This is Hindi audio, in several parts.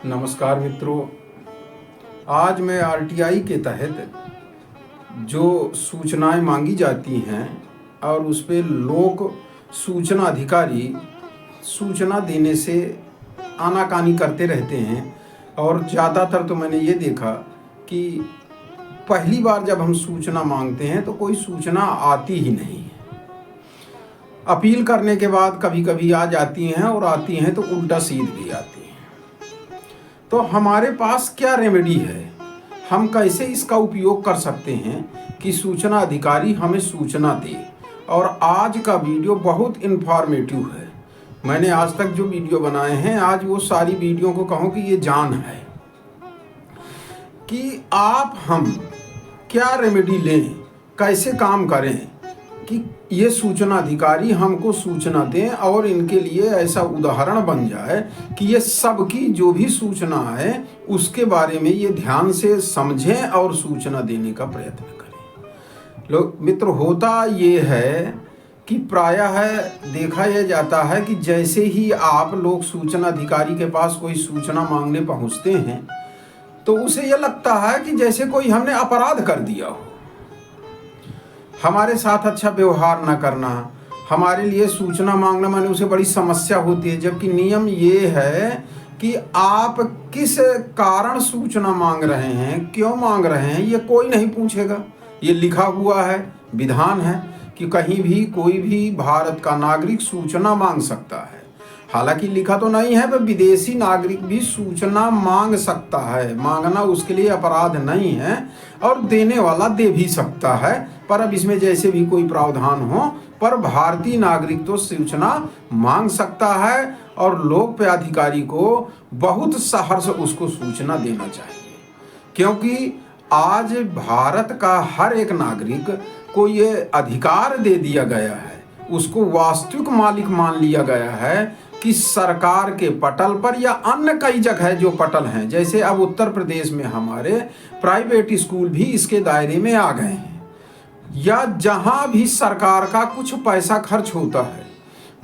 नमस्कार मित्रों। आज मैं आरटीआई के तहत जो सूचनाएं मांगी जाती हैं और उस पे लोक सूचना अधिकारी सूचना देने से आनाकानी करते रहते हैं। और ज़्यादातर तो मैंने ये देखा कि पहली बार जब हम सूचना मांगते हैं तो कोई सूचना आती ही नहीं है। अपील करने के बाद कभी कभी आ जाती हैं और आती हैं तो उल्टा सीध भी आती हैं। तो हमारे पास क्या रेमेडी है, हम कैसे इसका उपयोग कर सकते हैं कि सूचना अधिकारी हमें सूचना दे। और आज का वीडियो बहुत इन्फॉर्मेटिव है। मैंने आज तक जो वीडियो बनाए हैं, आज वो सारी वीडियो को कहूँ कि ये जान है कि हम क्या रेमेडी लें, कैसे काम करें कि ये सूचना अधिकारी हमको सूचना दें और इनके लिए ऐसा उदाहरण बन जाए कि ये सबकी जो भी सूचना है उसके बारे में ये ध्यान से समझें और सूचना देने का प्रयत्न करें। लोग मित्र, होता ये है कि प्रायः देखा यह जाता है कि जैसे ही आप लोग सूचना अधिकारी के पास कोई सूचना मांगने पहुंचते हैं तो उसे यह लगता है कि जैसे कोई हमने अपराध कर दिया हो। हमारे साथ अच्छा व्यवहार न करना, हमारे लिए सूचना मांगना माने उसे बड़ी समस्या होती है। जबकि नियम ये है कि आप किस कारण सूचना मांग रहे हैं, क्यों मांग रहे हैं, ये कोई नहीं पूछेगा। ये लिखा हुआ है, विधान है कि कहीं भी कोई भी भारत का नागरिक सूचना मांग सकता है। हालांकि लिखा तो नहीं है, पर विदेशी नागरिक भी सूचना मांग सकता है। मांगना उसके लिए अपराध नहीं है और देने वाला दे भी सकता है। पर अब इसमें जैसे भी कोई प्रावधान हो, पर भारतीय नागरिक तो सूचना मांग सकता है और लोक प्राधिकारी को बहुत सहर्ष उसको सूचना देना चाहिए। क्योंकि आज भारत का हर एक नागरिक को ये अधिकार दे दिया गया है, उसको वास्तविक मालिक मान लिया गया है कि सरकार के पटल पर या अन्य कई जगह जो पटल हैं, जैसे अब उत्तर प्रदेश में हमारे प्राइवेट स्कूल भी इसके दायरे में आ गए हैं, या जहां भी सरकार का कुछ पैसा खर्च होता है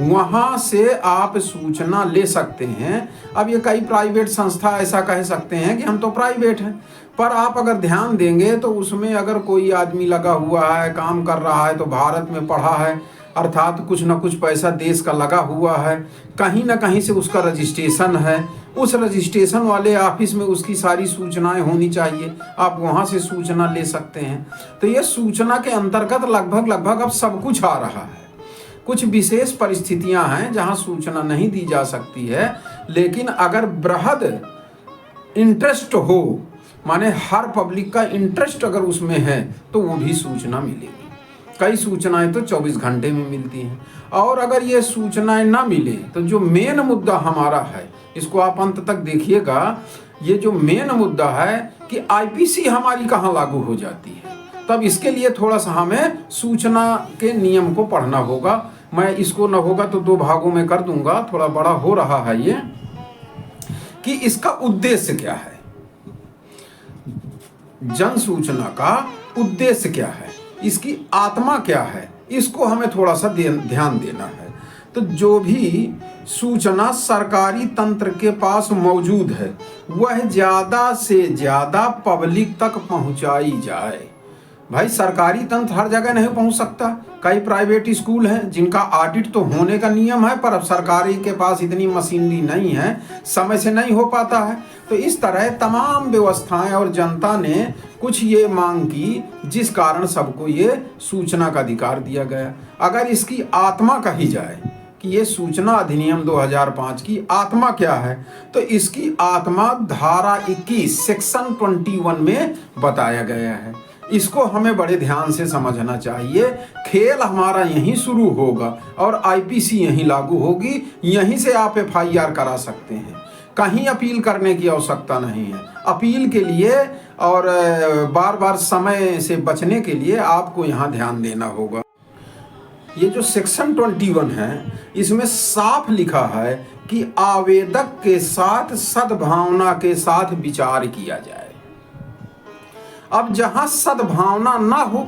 वहां से आप सूचना ले सकते हैं। अब ये कई प्राइवेट संस्था ऐसा कह सकते हैं कि हम तो प्राइवेट हैं, पर आप अगर ध्यान देंगे तो उसमें अगर कोई आदमी लगा हुआ है, काम कर रहा है, तो भारत में पढ़ा है, अर्थात कुछ न कुछ पैसा देश का लगा हुआ है, कहीं ना कहीं से उसका रजिस्ट्रेशन है, उस रजिस्ट्रेशन वाले ऑफिस में उसकी सारी सूचनाएं होनी चाहिए, आप वहां से सूचना ले सकते हैं। तो ये सूचना के अंतर्गत लगभग अब सब कुछ आ रहा है। कुछ विशेष परिस्थितियां हैं जहां सूचना नहीं दी जा सकती है, लेकिन अगर बृहद इंटरेस्ट हो, माने हर पब्लिक का इंटरेस्ट अगर उसमें है, तो वो भी सूचना मिलेगी। कई सूचनाएं तो 24 घंटे में मिलती हैं। और अगर ये सूचनाएं ना मिले तो जो मेन मुद्दा हमारा है, इसको आप अंत तक देखिएगा। ये जो मेन मुद्दा है कि आईपीसी हमारी कहाँ लागू हो जाती है, तब इसके लिए थोड़ा सा हमें सूचना के नियम को पढ़ना होगा। मैं इसको न होगा तो 2 भागों में कर दूंगा, थोड़ा बड़ा हो रहा है ये, कि इसका उद्देश्य क्या है, जन सूचना का उद्देश्य क्या है, इसकी आत्मा क्या है, इसको हमें थोड़ा सा ध्यान देना है। तो जो भी सूचना सरकारी तंत्र के पास मौजूद है वह ज़्यादा से ज़्यादा पब्लिक तक पहुंचाई जाए। भाई, सरकारी तंत्र हर जगह नहीं पहुंच सकता। कई प्राइवेट स्कूल हैं जिनका ऑडिट तो होने का नियम है, पर अब सरकारी के पास इतनी मशीनरी नहीं है, समय से नहीं हो पाता है। तो इस तरह तमाम व्यवस्थाएं और जनता ने कुछ ये मांग की, जिस कारण सबको ये सूचना का अधिकार दिया गया। अगर इसकी आत्मा कही जाए कि ये सूचना अधिनियम 2005 की आत्मा क्या है, तो इसकी आत्मा धारा 21 सेक्शन 21 में बताया गया है। इसको हमें बड़े ध्यान से समझना चाहिए। खेल हमारा यहीं शुरू होगा और आईपीसी यहीं लागू होगी। यहीं से आप एफआईआर करा सकते हैं, कहीं अपील करने की आवश्यकता नहीं है। अपील के लिए और बार बार समय से बचने के लिए आपको यहाँ ध्यान देना होगा। ये जो सेक्शन 21 है, इसमें साफ लिखा है कि आवेदक के साथ सद्भावना के साथ विचार किया जाए। अब जहां सद्भावना ना हो,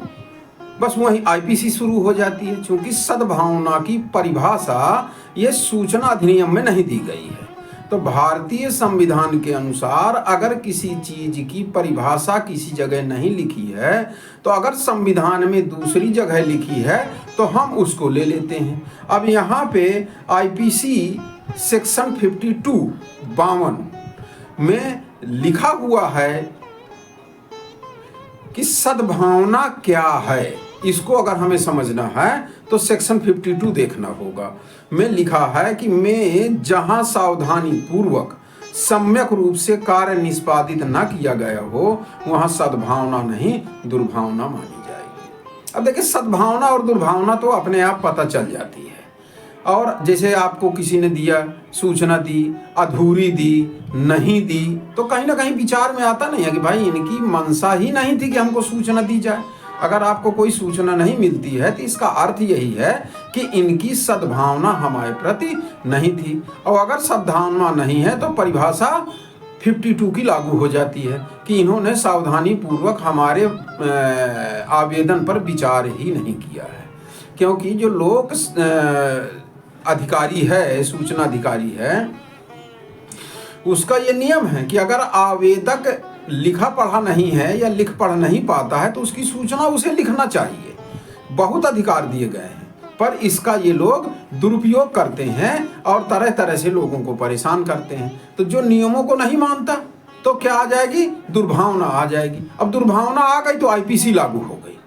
बस वहीं आईपीसी शुरू हो जाती है। क्योंकि सद्भावना की परिभाषा ये सूचना अधिनियम में नहीं दी गई है। तो भारतीय संविधान के अनुसार अगर किसी चीज की परिभाषा किसी जगह नहीं लिखी है, तो अगर संविधान में दूसरी जगह लिखी है तो हम उसको ले लेते हैं। अब यहाँ पे आईपीसी सेक्शन 52 में लिखा हुआ है कि सद्भावना क्या है। इसको अगर हमें समझना है तो सेक्शन 52 देखना होगा। में लिखा है कि मैं जहां सावधानी पूर्वक सम्यक रूप से कार्य निष्पादित न किया गया हो वहां सद्भावना नहीं दुर्भावना मानी जाएगी। अब देखिए, सद्भावना और दुर्भावना तो अपने आप पता चल जाती है। और जैसे आपको किसी ने दिया, सूचना दी, अधूरी दी, नहीं दी, तो कहीं ना कहीं विचार में आता नहीं है कि भाई इनकी मंशा ही नहीं थी कि हमको सूचना दी जाए। अगर आपको कोई सूचना नहीं मिलती है तो इसका अर्थ यही है कि इनकी सद्भावना हमारे प्रति नहीं थी। और अगर सद्भावना नहीं है तो परिभाषा 52 की लागू हो जाती है कि इन्होंने सावधानी पूर्वक हमारे आवेदन पर विचार ही नहीं किया है। क्योंकि जो लोक अधिकारी है, सूचना अधिकारी है, उसका ये नियम है कि अगर आवेदक लिखा पढ़ा नहीं है या लिख पढ़ नहीं पाता है तो उसकी सूचना उसे लिखना चाहिए। बहुत अधिकार दिए गए हैं, पर इसका ये लोग दुरुपयोग करते हैं और तरह तरह से लोगों को परेशान करते हैं। तो जो नियमों को नहीं मानता तो क्या आ जाएगी? दुर्भावना आ जाएगी। अब दुर्भावना आ गई तो आईपीसी लागू हो गई।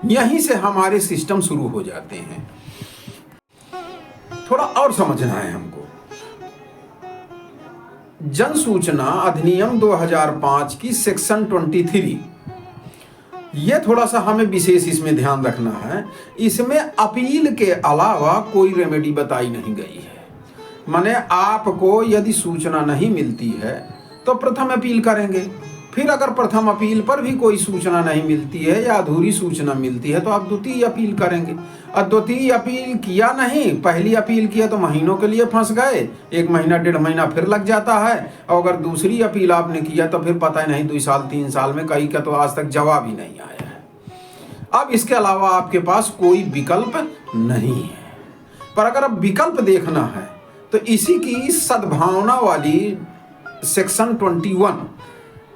यहीं से हमारे सिस्टम शुरू हो जाते हैं। थोड़ा और समझना है हमको। जन सूचना अधिनियम 2005 की सेक्शन 23, ये थोड़ा सा हमें विशेष इसमें ध्यान रखना है। इसमें अपील के अलावा कोई रेमेडी बताई नहीं गई है। माने आपको यदि सूचना नहीं मिलती है तो प्रथम अपील करेंगे, फिर अगर प्रथम अपील पर भी कोई सूचना नहीं मिलती है या अधूरी सूचना मिलती है तो आप द्वितीय अपील करेंगे। और द्वितीय अपील किया नहीं, पहली अपील किया तो महीनों के लिए फंस गए, 1 महीना 1.5 महीना फिर लग जाता है। और अगर दूसरी अपील आपने किया तो फिर पता ही नहीं 2 साल 3 साल में कई का तो आज तक जवाब ही नहीं आया है। अब इसके अलावा आपके पास कोई विकल्प नहीं है। पर अगर अब विकल्प देखना है तो इसी की सद्भावना वाली सेक्शन 21,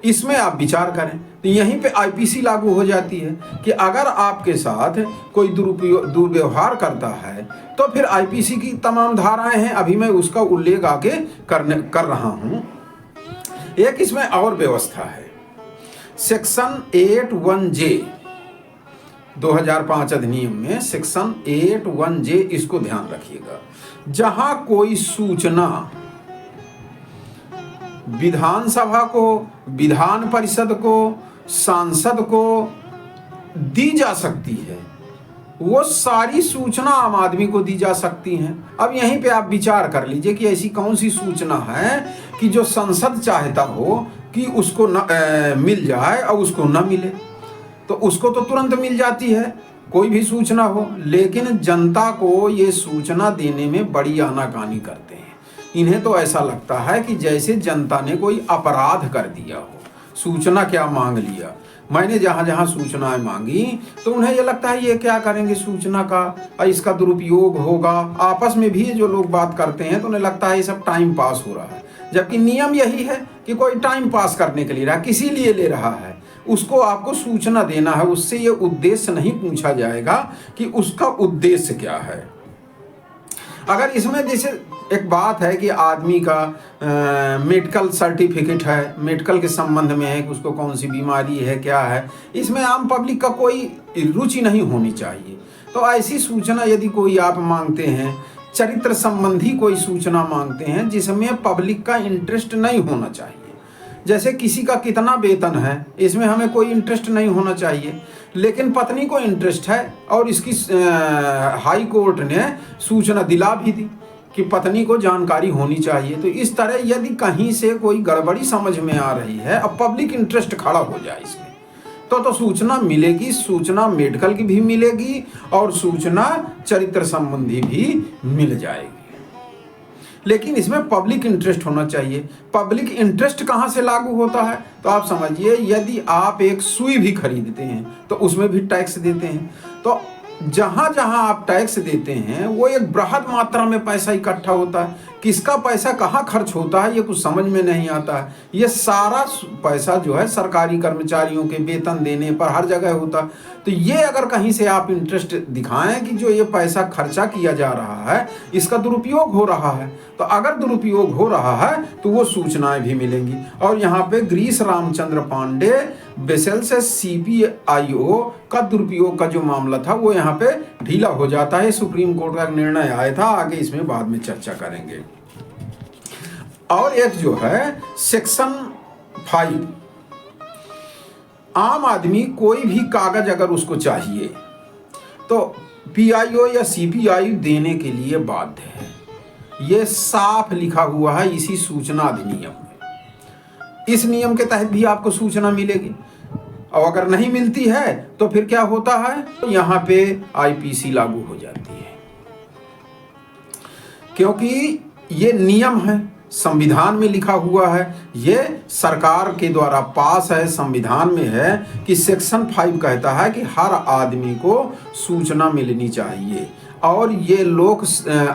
इसमें आप विचार करें तो यहीं पे आईपीसी लागू हो जाती है कि अगर आपके साथ कोई दुर्व्यवहार करता है तो फिर आईपीसी की तमाम धाराएं हैं। अभी मैं उसका उल्लेख आगे कर रहा हूं। एक इसमें और व्यवस्था है, सेक्शन 81J 2005 अधिनियम में सेक्शन 81J, इसको ध्यान रखिएगा। जहां कोई सूचना विधानसभा को, विधान परिषद को, सांसद को दी जा सकती है, वो सारी सूचना आम आदमी को दी जा सकती हैं। अब यहीं पे आप विचार कर लीजिए कि ऐसी कौन सी सूचना है कि जो संसद चाहता हो कि उसको मिल जाए और उसको न मिले, तो उसको तो तुरंत मिल जाती है कोई भी सूचना हो। लेकिन जनता को ये सूचना देने में बड़ी आनाकानी करते हैं। इन्हें तो ऐसा लगता है कि जैसे जनता ने कोई अपराध कर दिया हो। सूचना क्या मांग लिया, मैंने जहाँ जहाँ सूचनाएं मांगी तो उन्हें ये लगता है ये क्या करेंगे सूचना का, और इसका दुरुपयोग होगा। आपस में भी जो लोग बात करते हैं तो उन्हें लगता है ये सब टाइम पास हो रहा है, जबकि नियम यही है कि कोई टाइम पास करने के लिए रहा, किसी लिए ले रहा है, उसको आपको सूचना देना है। उससे ये उद्देश्य नहीं पूछा जाएगा कि उसका उद्देश्य क्या है। अगर इसमें जैसे एक बात है कि आदमी का मेडिकल सर्टिफिकेट है, मेडिकल के संबंध में है कि उसको कौन सी बीमारी है, क्या है, इसमें आम पब्लिक का कोई रुचि नहीं होनी चाहिए। तो ऐसी सूचना यदि कोई आप मांगते हैं, चरित्र संबंधी कोई सूचना मांगते हैं जिसमें पब्लिक का इंटरेस्ट नहीं होना चाहिए, जैसे किसी का कितना वेतन है, इसमें हमें कोई इंटरेस्ट नहीं होना चाहिए, लेकिन पत्नी को इंटरेस्ट है और इसकी हाई कोर्ट ने सूचना दिला भी दी कि पत्नी को जानकारी होनी चाहिए। तो इस तरह यदि कहीं से कोई गड़बड़ी समझ में आ रही है, अब पब्लिक इंटरेस्ट खड़ा हो जाए इसमें, तो सूचना मिलेगी। सूचना मेडिकल की भी मिलेगी और सूचना चरित्र संबंधी भी मिल जाएगी, लेकिन इसमें पब्लिक इंटरेस्ट होना चाहिए। पब्लिक इंटरेस्ट कहाँ से लागू होता है तो आप समझिए, यदि आप एक सुई भी खरीदते हैं तो उसमें भी टैक्स देते हैं, तो जहां जहां आप टैक्स देते हैं वो एक बृहद मात्रा में पैसा इकट्ठा होता है। किसका पैसा कहाँ खर्च होता है ये कुछ समझ में नहीं आता है। ये सारा पैसा जो है सरकारी कर्मचारियों के वेतन देने पर हर जगह होता है। तो ये अगर कहीं से आप इंटरेस्ट दिखाएं कि जो ये पैसा खर्चा किया जा रहा है इसका दुरुपयोग हो रहा है, तो अगर दुरुपयोग हो रहा है तो वो सूचनाएं भी मिलेंगी। और यहाँ पे गिरीश रामचंद्र पांडे बेसेल्स CPIO का दुरुपयोग का जो मामला था वो यहाँ पे ढीला हो जाता है। सुप्रीम कोर्ट का निर्णय आया था, आगे इसमें बाद में चर्चा करेंगे। और एक जो है सेक्शन 5, आम आदमी कोई भी कागज अगर उसको चाहिए तो PIO या CPI देने के लिए बाध्य है। ये साफ लिखा हुआ है इसी सूचना अधिनियम में। इस नियम के तहत भी आपको सूचना मिलेगी, और अगर नहीं मिलती है तो फिर क्या होता है, तो यहाँ पे IPC लागू हो जाती है, क्योंकि ये नियम है, संविधान में लिखा हुआ है, ये सरकार के द्वारा पास है, संविधान में है कि सेक्शन 5 कहता है कि हर आदमी को सूचना मिलनी चाहिए, और ये लोक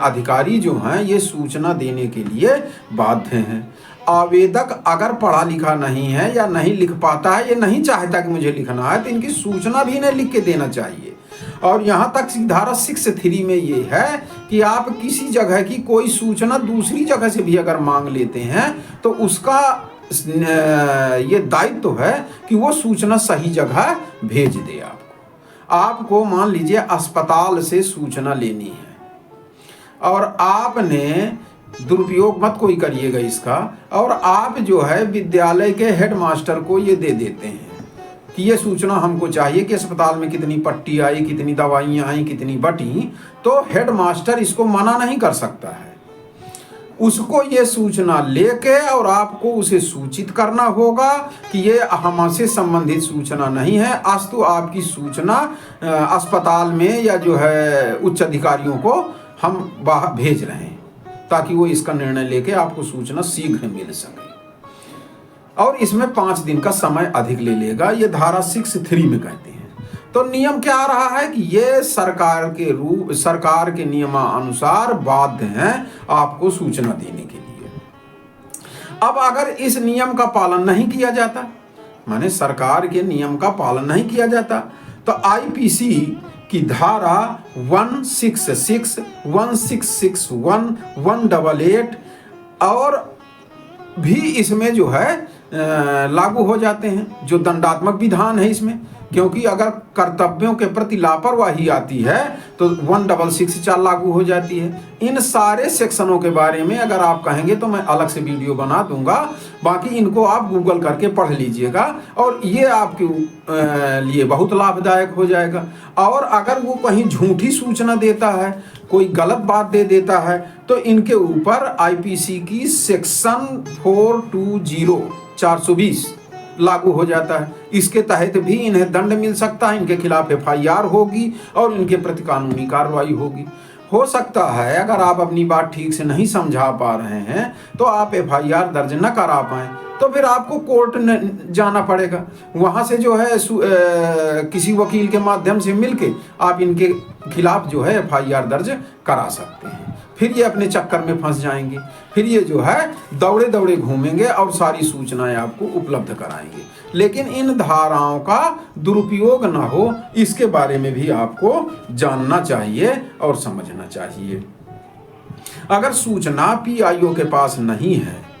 अधिकारी जो हैं ये सूचना देने के लिए बाध्य हैं। आवेदक अगर पढ़ा लिखा नहीं है या नहीं लिख पाता है, ये नहीं चाहता कि मुझे लिखना है, तो इनकी सूचना भी इन्हें लिख के देना चाहिए। और यहाँ तक धारा 6(3) में ये है कि आप किसी जगह की कोई सूचना दूसरी जगह से भी अगर मांग लेते हैं तो उसका ये दायित्व है कि वो सूचना सही जगह भेज दे। आपको मान लीजिए अस्पताल से सूचना लेनी है और आपने दुरुपयोग मत कोई करिएगा इसका, और आप जो है विद्यालय के हेडमास्टर को ये दे देते हैं कि ये सूचना हमको चाहिए कि अस्पताल में कितनी पट्टी आई, कितनी दवाइयाँ आई, कितनी बटी, तो हेडमास्टर इसको मना नहीं कर सकता है। उसको ये सूचना लेके और आपको उसे सूचित करना होगा कि ये हमसे संबंधित सूचना नहीं है, अस्तु आपकी सूचना अस्पताल में या जो है उच्च अधिकारियों को हम बाहर भेज रहे हैं, ताकि वो इसका निर्णय लेके आपको सूचना शीघ्र मिल सके। और इसमें 5 दिन का समय अधिक ले लेगा, ये धारा 6(3) में कहते हैं। तो नियम क्या आ रहा है कि ये सरकार के नियमानुसार बाध्य हैं आपको सूचना देने के लिए। अब अगर इस नियम का पालन नहीं किया जाता, माने सरकार के नियम का पालन नहीं किया जाता, तो IPC की धारा 166, 1661, 188 और भी इसमें जो है लागू हो जाते हैं, जो दंडात्मक विधान है इसमें। क्योंकि अगर कर्तव्यों के प्रति लापरवाही आती है तो 166 लागू हो जाती है। इन सारे सेक्शनों के बारे में अगर आप कहेंगे तो मैं अलग से वीडियो बना दूंगा, बाकी इनको आप गूगल करके पढ़ लीजिएगा और ये आपके लिए बहुत लाभदायक हो जाएगा। और अगर वो कहीं झूठी सूचना देता है, कोई गलत बात दे देता है, तो इनके ऊपर IPC की सेक्शन 420 लागू हो जाता है। इसके तहत भी इन्हें दंड मिल सकता है, इनके खिलाफ FIR होगी और इनके प्रति कानूनी कार्रवाई होगी। हो सकता है अगर आप अपनी बात ठीक से नहीं समझा पा रहे हैं तो आप FIR दर्ज न करा पाएं, तो फिर आपको कोर्ट जाना पड़ेगा। वहाँ से जो है किसी वकील के माध्यम से मिलके आप इनके खिलाफ जो है FIR दर्ज करा सकते हैं। फिर ये अपने चक्कर में फंस जाएंगे, फिर ये जो है दौड़े दौड़े घूमेंगे और सारी सूचनाएं आपको उपलब्ध कराएंगे। लेकिन इन धाराओं का दुरुपयोग ना हो, इसके बारे में भी आपको जानना चाहिए और समझना चाहिए। अगर सूचना PIO के पास नहीं है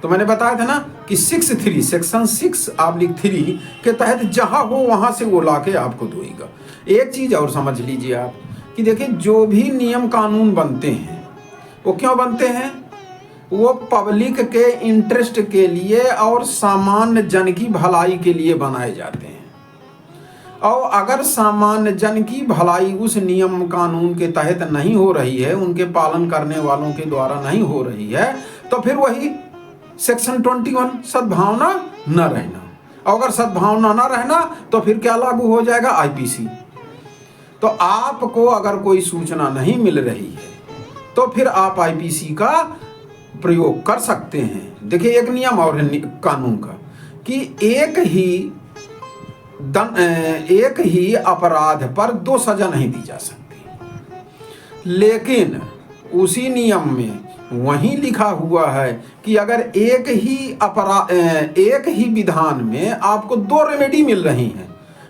तो मैंने बताया था ना कि सेक्शन 6(3) के तहत जहां हो वहां से वो लाके आपको देगा। एक चीज और समझ लीजिए आप कि देखिए, जो भी नियम कानून बनते हैं वो क्यों बनते हैं? वो पब्लिक के इंटरेस्ट के लिए और सामान्य जन की भलाई के लिए बनाए जाते हैं। और अगर सामान्य जन की भलाई उस नियम कानून के तहत नहीं हो रही है, उनके पालन करने वालों के द्वारा नहीं हो रही है, तो फिर वही सेक्शन 21 सद्भावना न रहना। अगर सद्भावना न रहना तो फिर क्या लागू हो जाएगा? IPC। तो आपको अगर कोई सूचना नहीं मिल रही है तो फिर आप IPC का प्रयोग कर सकते हैं। देखिए, एक नियम और है कानून का कि एक ही एक ही अपराध पर 2 सजा नहीं दी जा सकती, लेकिन उसी नियम में वहीं लिखा हुआ है कि अगर एक ही विधान में आपको 2 रेमेडी मिल रही हैं,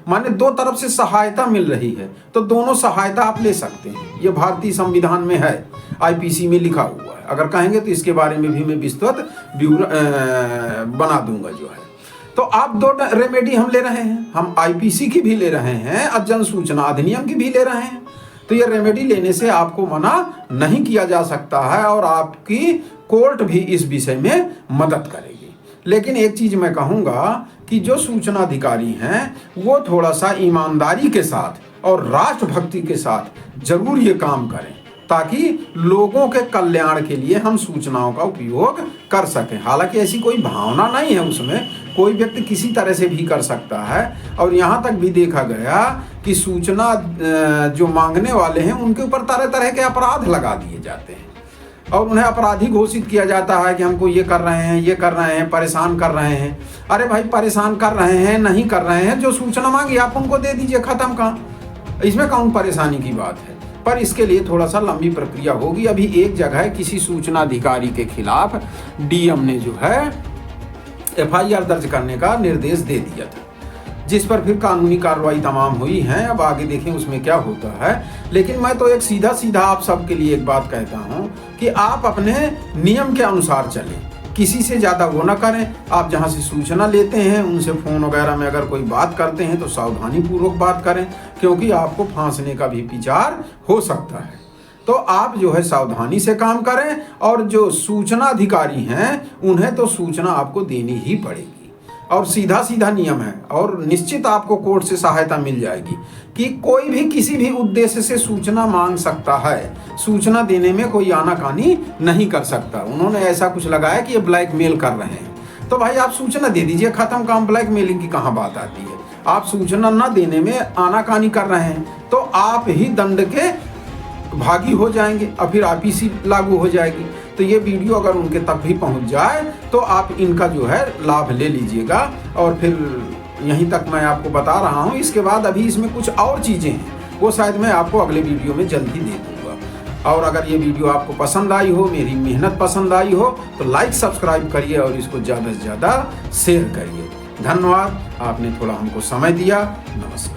माने 2 तरफ से सहायता मिल रही है, तो दोनों सहायता आप ले सकते हैं। ये भारतीय संविधान में है, आईपीसी में लिखा हुआ है। अगर कहेंगे तो इसके बारे में भी मैं विस्तृत बना दूंगा जो है। तो आप 2 रेमेडी हम ले रहे हैं, हम आईपीसी की भी ले रहे हैं और जन सूचना अधिनियम की भी ले रहे हैं। तो ये रेमेडी लेने से आपको मना नहीं किया जा सकता है और आपकी कोर्ट भी इस विषय में मदद करेगी। लेकिन एक चीज मैं कहूँगा कि जो सूचना अधिकारी हैं वो थोड़ा सा ईमानदारी के साथ और राष्ट्रभक्ति के साथ जरूर ये काम करें, ताकि लोगों के कल्याण के लिए हम सूचनाओं का उपयोग कर सकें। हालांकि ऐसी कोई भावना नहीं है उसमें, कोई व्यक्ति किसी तरह से भी कर सकता है। और यहाँ तक भी देखा गया कि सूचना जो मांगने वाले हैं उनके ऊपर तरह तरह के अपराध लगा दिए जाते हैं और उन्हें अपराधी घोषित किया जाता है कि हमको ये कर रहे हैं, ये कर रहे हैं, परेशान कर रहे हैं। अरे भाई, परेशान कर रहे हैं नहीं कर रहे हैं, जो सूचना मांगी आप उनको दे दीजिए, खत्म। कहाँ इसमें कौन परेशानी की बात है? पर इसके लिए थोड़ा सा लंबी प्रक्रिया होगी। अभी एक जगह किसी सूचना अधिकारी के खिलाफ डीएम ने जो है एफआईआर दर्ज करने का निर्देश दे दिया था, जिस पर फिर कानूनी कार्रवाई तमाम हुई है। अब आगे देखें उसमें क्या होता है। लेकिन मैं तो एक सीधा आप सबके लिए एक बात कहता हूं कि आप अपने नियम के अनुसार चलें, किसी से ज़्यादा वो ना करें। आप जहां से सूचना लेते हैं उनसे फ़ोन वगैरह में अगर कोई बात करते हैं तो सावधानी पूर्वक बात करें, क्योंकि आपको फांसने का भी विचार हो सकता है। तो आप जो है सावधानी से काम करें और जो सूचना अधिकारी हैं उन्हें तो सूचना आपको देनी ही पड़ेगी और सीधा नियम है और निश्चित आपको कोर्ट से सहायता मिल जाएगी कि कोई भी किसी भी उद्देश्य से सूचना मांग सकता है। सूचना देने में कोई आनाकानी नहीं कर सकता। उन्होंने ऐसा कुछ लगाया कि ये ब्लैकमेल कर रहे हैं, तो भाई आप सूचना दे दीजिए, खत्म काम। ब्लैकमेलिंग की कहाँ बात आती है? आप सूचना न देने में आनाकानी कर रहे हैं तो आप ही दंड के भागी हो जाएंगे और फिर आईपीसी लागू हो जाएगी। तो ये वीडियो अगर उनके तक भी पहुंच जाए तो आप इनका जो है लाभ ले लीजिएगा। और फिर यहीं तक मैं आपको बता रहा हूं। इसके बाद अभी इसमें कुछ और चीज़ें हैं, वो शायद मैं आपको अगले वीडियो में जल्द ही दे दूँगा। और अगर ये वीडियो आपको पसंद आई हो, मेरी मेहनत पसंद आई हो, तो लाइक सब्सक्राइब करिए और इसको ज़्यादा से ज़्यादा शेयर करिए। धन्यवाद, आपने थोड़ा हमको समय दिया। नमस्कार।